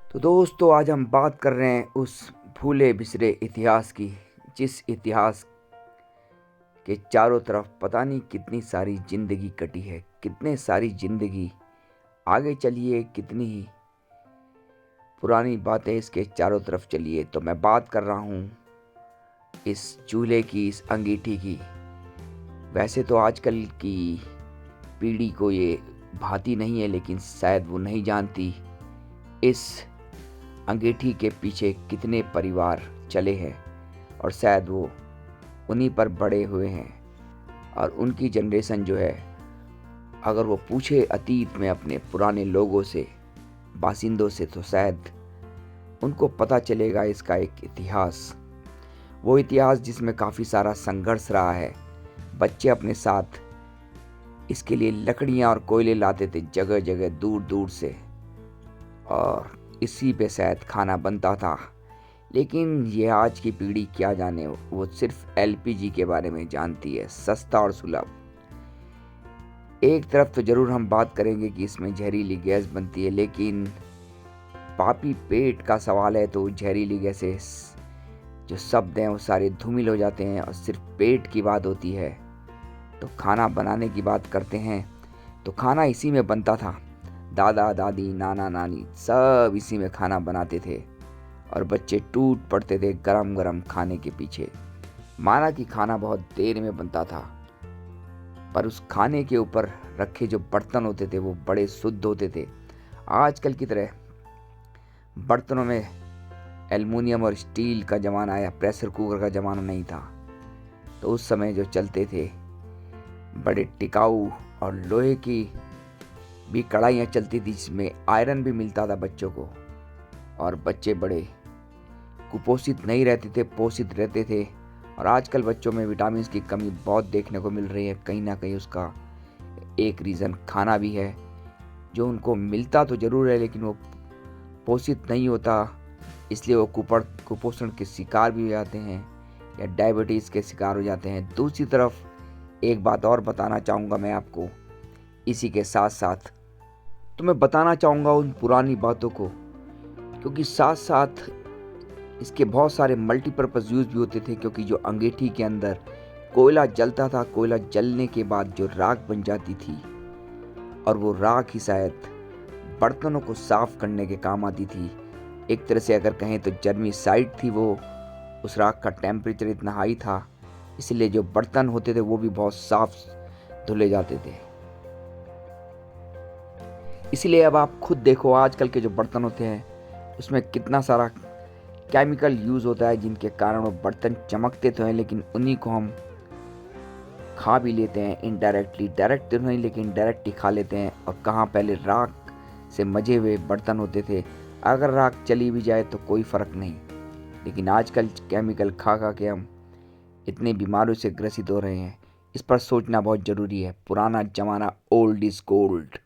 तो दोस्तों आज हम बात कर रहे हैं उस भूले बिसरे इतिहास की, जिस इतिहास के चारों तरफ पता नहीं कितनी सारी जिंदगी कटी है, कितने सारी जिंदगी आगे चली है, कितनी ही पुरानी बातें इसके चारों तरफ चली है। तो मैं बात कर रहा हूँ इस चूल्हे की, इस अंगीठी की। वैसे तो आजकल की पीढ़ी को ये भाती नहीं है, लेकिन शायद वो नहीं जानती इस अंगीठी के पीछे कितने परिवार चले हैं और शायद वो उन्हीं पर बड़े हुए हैं। और उनकी जनरेशन जो है, अगर वो पूछे अतीत में अपने पुराने लोगों से, बासिंदों से, तो शायद उनको पता चलेगा इसका एक इतिहास। वो इतिहास जिसमें काफ़ी सारा संघर्ष रहा है। बच्चे अपने साथ इसके लिए लकड़ियाँ और कोयले लाते थे जगह जगह, दूर दूर से, और इसी पे शायद खाना बनता था। लेकिन ये आज की पीढ़ी क्या जाने, वो सिर्फ एलपीजी के बारे में जानती है, सस्ता और सुलभ। एक तरफ तो ज़रूर हम बात करेंगे कि इसमें जहरीली गैस बनती है, लेकिन पापी पेट का सवाल है तो जहरीली गैसें जो शब्द हैं वो सारे धूमिल हो जाते हैं। और सिर्फ पेट की बात होती है तो खाना बनाने की बात करते हैं तो खाना इसी में बनता था। दादा दादी, नाना नानी सब इसी में खाना बनाते थे और बच्चे टूट पड़ते थे गरम गरम खाने के पीछे। माना कि खाना बहुत देर में बनता था, पर उस खाने के ऊपर रखे जो बर्तन होते थे वो बड़े शुद्ध होते थे। आजकल की तरह बर्तनों में एल्युमिनियम और स्टील का ज़माना या प्रेशर कुकर का ज़माना नहीं था। तो उस समय जो चलते थे बड़े टिकाऊ और लोहे की भी कढ़ाइयाँ चलती थी, जिसमें आयरन भी मिलता था बच्चों को। और बच्चे बड़े कुपोषित नहीं रहते थे, पोषित रहते थे। और आजकल बच्चों में विटामिन की कमी बहुत देखने को मिल रही है। कहीं ना कहीं उसका एक रीज़न खाना भी है, जो उनको मिलता तो ज़रूर है लेकिन वो पोषित नहीं होता, इसलिए वो कुपोषण के शिकार भी हो जाते हैं या डायबिटीज़ के शिकार हो जाते हैं। दूसरी तरफ एक बात और बताना चाहूँगा मैं आपको, इसी के साथ साथ तो मैं बताना चाहूँगा उन पुरानी बातों को, क्योंकि साथ साथ इसके बहुत सारे मल्टीपर्पज़ यूज़ भी होते थे। क्योंकि जो अंगीठी के अंदर कोयला जलता था, कोयला जलने के बाद जो राख बन जाती थी, और वो राख ही शायद बर्तनों को साफ करने के काम आती थी। एक तरह से अगर कहें तो जर्मीसाइड थी वो। उस राख का टेम्परेचर इतना हाई था, इसलिए जो बर्तन होते थे वो भी बहुत साफ धुले जाते थे। इसलिए अब आप खुद देखो, आजकल के जो बर्तन होते हैं उसमें कितना सारा केमिकल यूज़ होता है, जिनके कारण वो बर्तन चमकते तो हैं लेकिन उन्हीं को हम खा भी लेते हैं इनडायरेक्टली। डायरेक्ट तो नहीं लेकिन डायरेक्ट ही खा लेते हैं। और कहाँ पहले राख से मजे हुए बर्तन होते थे, अगर राख चली भी जाए तो कोई फ़र्क नहीं। लेकिन आजकल केमिकल खा खा के हम इतनी बीमारियों से ग्रसित हो रहे हैं। इस पर सोचना बहुत ज़रूरी है। पुराना ज़माना ओल्ड इज़ गोल्ड।